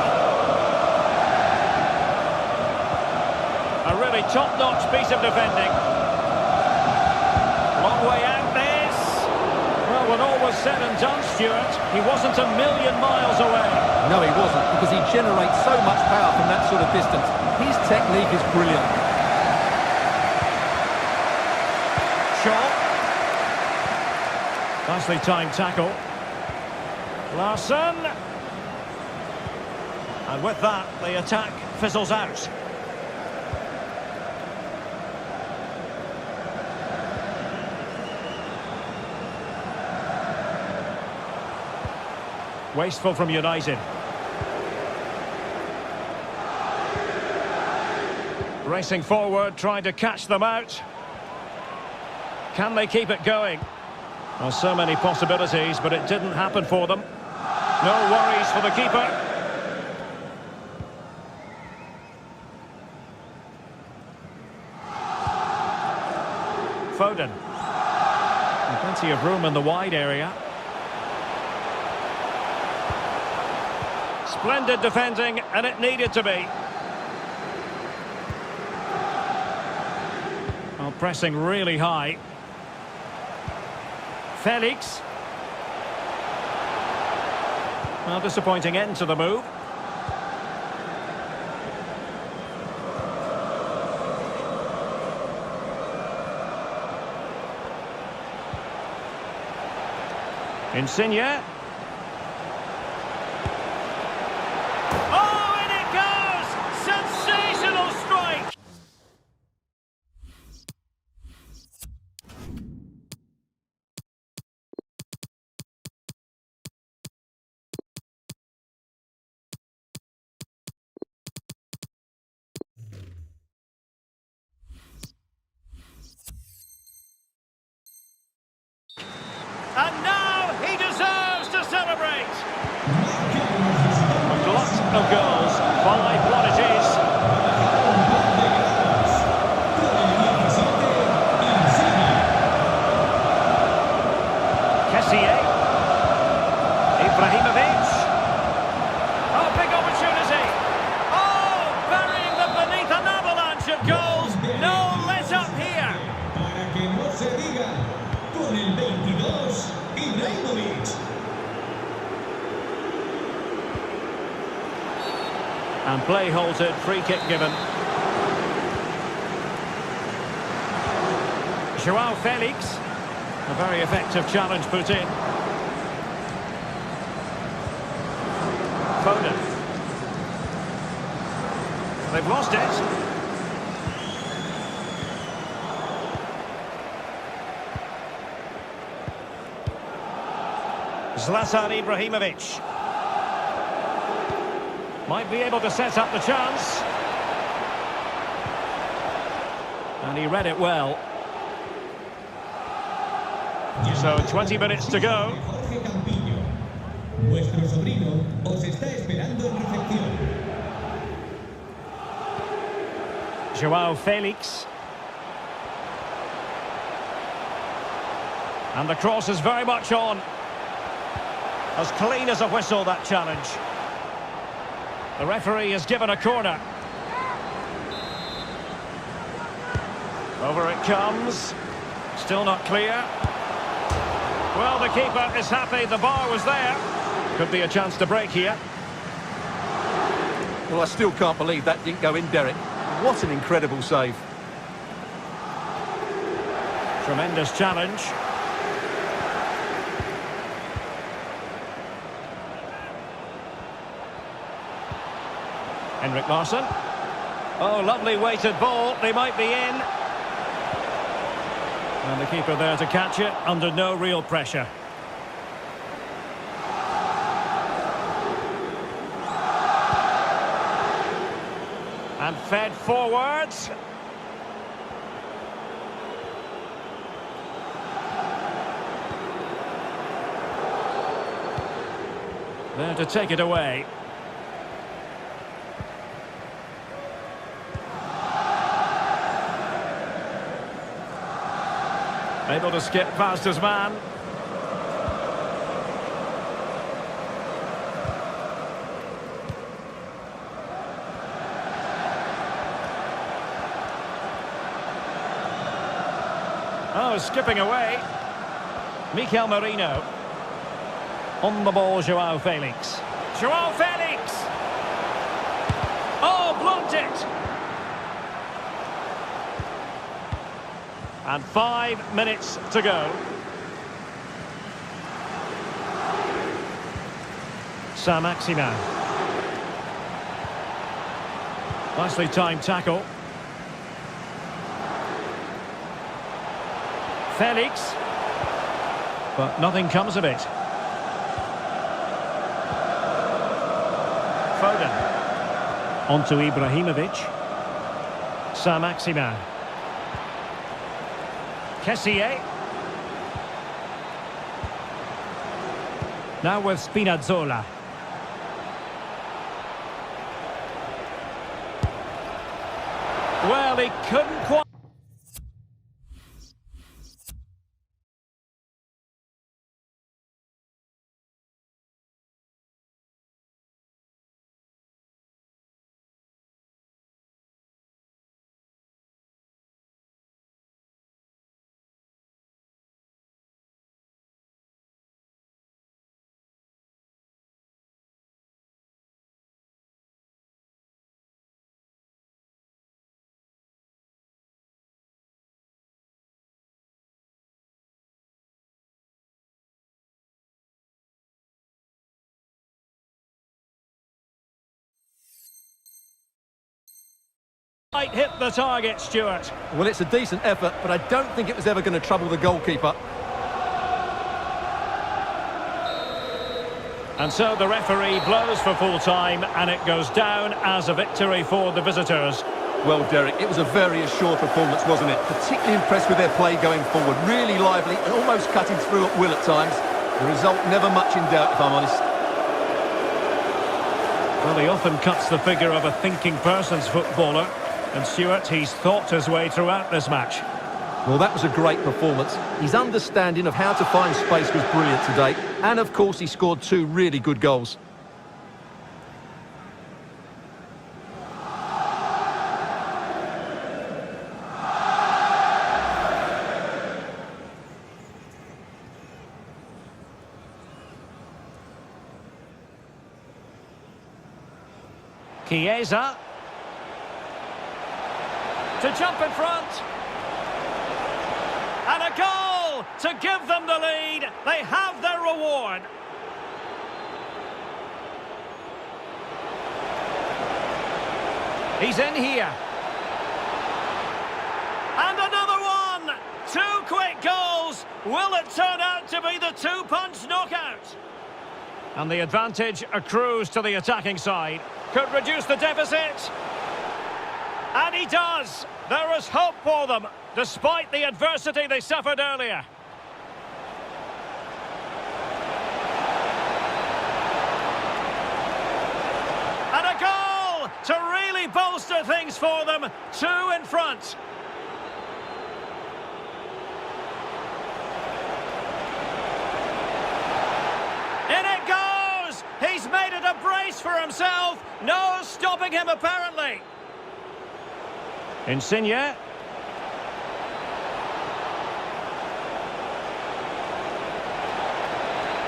A really top-notch piece of defending. Long way out this. Well, when all was said and done, Stuart, he wasn't a million miles away. No, he wasn't, because he generates so much power from that sort of distance. His technique is brilliant. Shaw. Nicely timed tackle. Larsson. And with that, the attack fizzles out. Wasteful from United. Racing forward, trying to catch them out. Can they keep it going? Well, so many possibilities, but it didn't happen for them. No worries for the keeper. Foden. And plenty of room in the wide area. Splendid defending, and it needed to be. Well, pressing really high. Felix. Well, disappointing end to the move. Insigne. Oh, and it goes! Sensational strike! And now he deserves to celebrate. A glut of goals, 5-1 it is. Kessié. Ibrahimovic. Oh, big opportunity. Oh, burying them beneath an avalanche of goals. No let up here. Para que no se diga, con el 22, Ibrahimovic. And play halted, free kick given. Joao Felix. A very effective challenge put in. Foden. They've lost it. Zlatan Ibrahimovic. Might be able to set up the chance. And he read it well. So 20 minutes to go. Vuestro sobrino os está esperando en recepción. Joao Felix. And the cross is very much on. As clean as a whistle, that challenge. The referee has given a corner. Over it comes. Still not clear. Well, the keeper is happy the bar was there. Could be a chance to break here. Well, I still can't believe that didn't go in, Derek. What an incredible save. Tremendous challenge. Henrik Larsson. Oh, lovely weighted ball. They might be in. And the keeper there to catch it under no real pressure. And fed forwards. There to take it away. Able to skip past his man. Oh, skipping away. Mikel Merino. On the ball, Joao Felix. Joao Felix! Oh, blocked it! And 5 minutes to go. Saint-Maximin. Nicely timed tackle. Felix. But nothing comes of it. Foden. On to Ibrahimovic. Saint-Maximin. Kessié. Now with Spinazzola. Well, he couldn't quite... Might hit the target, Stuart. Well, it's a decent effort, but I don't think it was ever going to trouble the goalkeeper. And so the referee blows for full time, and it goes down as a victory for the visitors. Well, Derek, it was a very assured performance, wasn't it? Particularly impressed with their play going forward. Really lively and almost cutting through at will at times. The result never much in doubt, if I'm honest. Well, he often cuts the figure of a thinking person's footballer. And Stuart, he's thought his way throughout this match. Well, that was a great performance. His understanding of how to find space was brilliant today. And, of course, he scored 2 really good goals. Chiesa. To jump in front. And a goal to give them the lead. They have their reward. He's in here. And another one. 2 quick goals. Will it turn out to be the 2-punch knockout? And the advantage accrues to the attacking side. Could reduce the deficit. And he does. There is hope for them, despite the adversity they suffered earlier. And a goal to really bolster things for them. 2 in front. In it goes! He's made it a brace for himself. No stopping him, apparently. Insigne.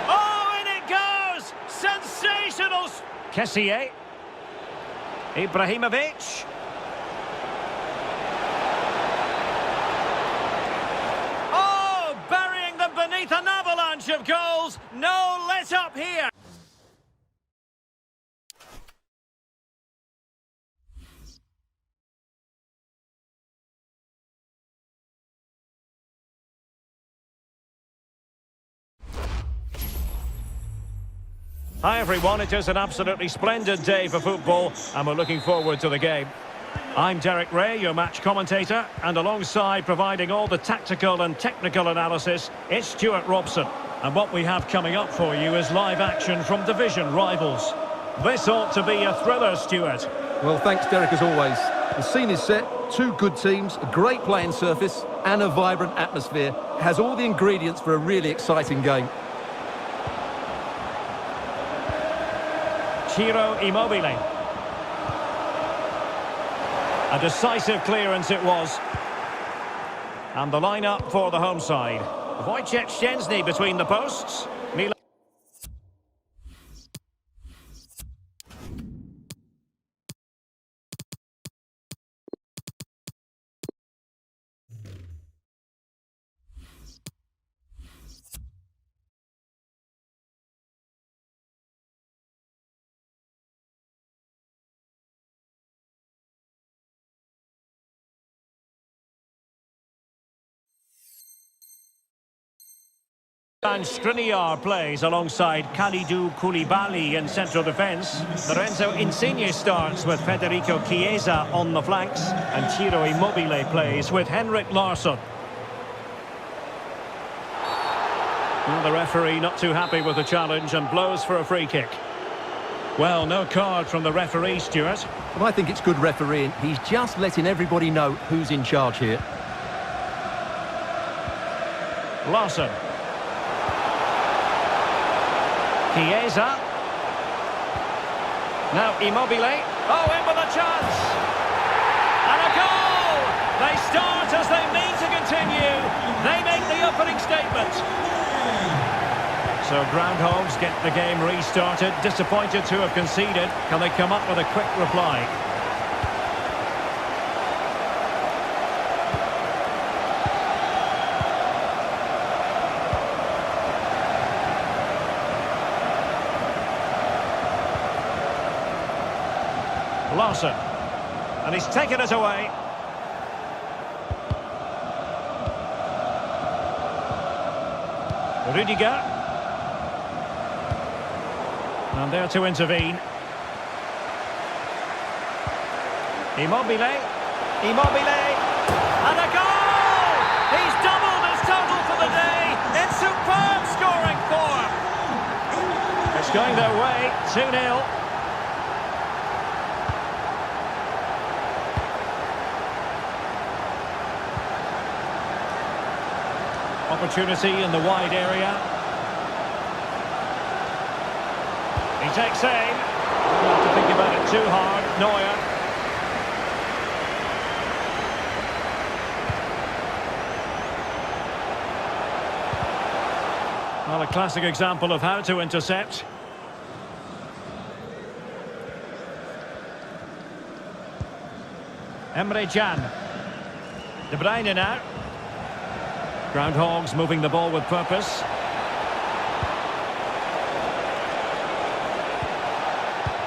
Oh, in it goes! Sensational! Kessié. Ibrahimovic. Oh, burying them beneath an avalanche of goals. No let up here. Hi everyone, it is an absolutely splendid day for football and we're looking forward to the game. I'm Derek Ray, your match commentator, and alongside providing all the tactical and technical analysis, it's Stuart Robson. And what we have coming up for you is live action from division rivals. This ought to be a thriller, Stuart. Well, thanks, Derek, as always. The scene is set, two good teams, a great playing surface and a vibrant atmosphere. It has all the ingredients for a really exciting game. Ciro Immobile. A decisive clearance it was. And the line-up for the home side. Wojciech Szczęsny between the posts. Milan. And Skriniar plays alongside Kalidou Koulibaly in central defence. Lorenzo Insigne starts with Federico Chiesa on the flanks. And Ciro Immobile plays with Henrik Larsson. Well, the referee not too happy with the challenge and blows for a free kick. Well, no card from the referee, Stuart. Well, I think it's good refereeing. He's just letting everybody know who's in charge here. Larsson. Chiesa. Now Immobile. Oh, in with a chance. And a goal! They start as they mean to continue. They make the opening statement. So groundhogs get the game restarted. Disappointed to have conceded. Can they come up with a quick reply? Larsson, and he's taken it away. Rudiger, and there to intervene. Immobile, and a goal! He's doubled his total for the day. It's superb scoring form. It's going their way, 2-0. Opportunity in the wide area. He takes aim. Don't have to think about it too hard. Neuer. Well, a classic example of how to intercept. Emre Can. De Bruyne now. Groundhogs moving the ball with purpose.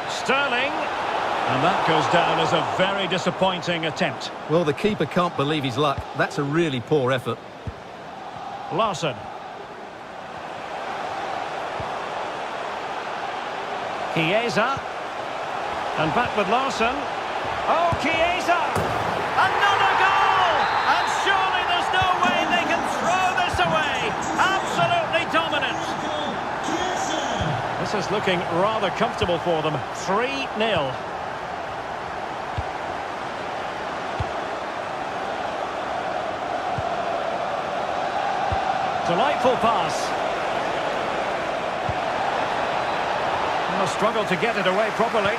Sterling. And that goes down as a very disappointing attempt. Well, the keeper can't believe his luck. That's a really poor effort. Larsson. Chiesa. And back with Larsson. Oh, Chiesa! Another goal! And surely there's no way they can throw this away. Absolutely dominant. This is looking rather comfortable for them. 3-0. Delightful pass. And a struggle to get it away properly.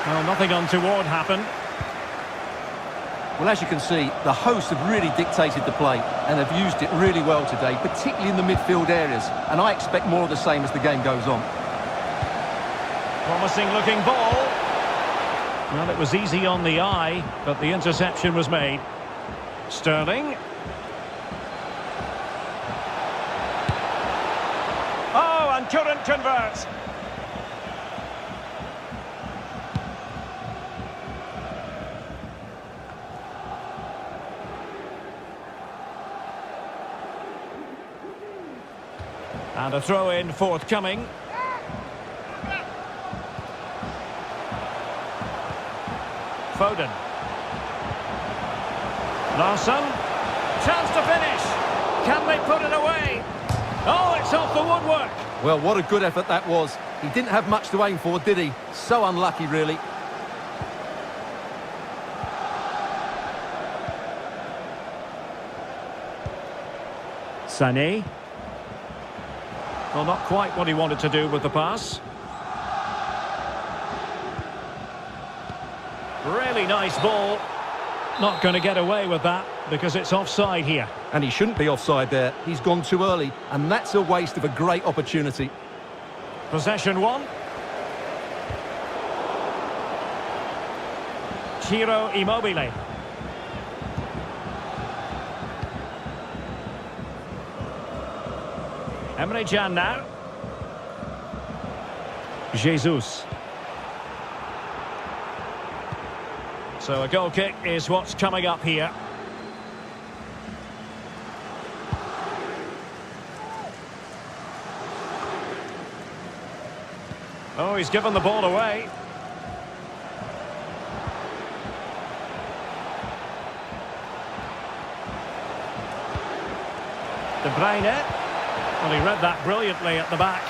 Well, nothing untoward happened. Well, as you can see, the hosts have really dictated the play and have used it really well today, particularly in the midfield areas. And I expect more of the same as the game goes on. Promising looking ball. Well, it was easy on the eye, but the interception was made. Sterling. Oh, and couldn't convert. And a throw-in forthcoming. Foden. Larsson. Chance to finish. Can they put it away? Oh, it's off the woodwork. Well, what a good effort that was. He didn't have much to aim for, did he? So unlucky, really. Sané. Well, not quite what he wanted to do with the pass. Really nice ball. Not going to get away with that because it's offside here. And he shouldn't be offside there. He's gone too early, and that's a waste of a great opportunity. Possession one. Ciro Immobile. Emre Can now. Jesus. So a goal kick is what's coming up here. Oh, he's given the ball away. De Bruyne. Well, he read that brilliantly at the back.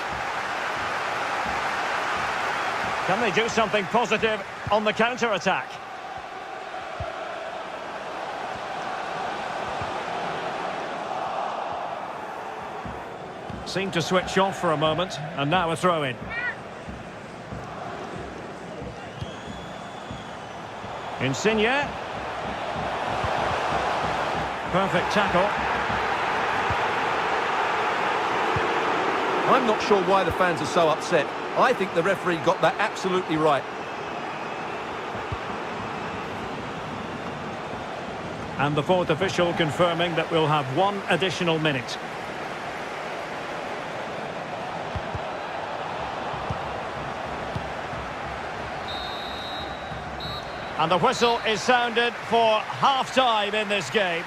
Can they do something positive on the counter-attack? Seemed to switch off for a moment, and now a throw-in. Insigne. Perfect tackle. I'm not sure why the fans are so upset. I think the referee got that absolutely right. And the fourth official confirming that we'll have one additional minute. And the whistle is sounded for half-time in this game.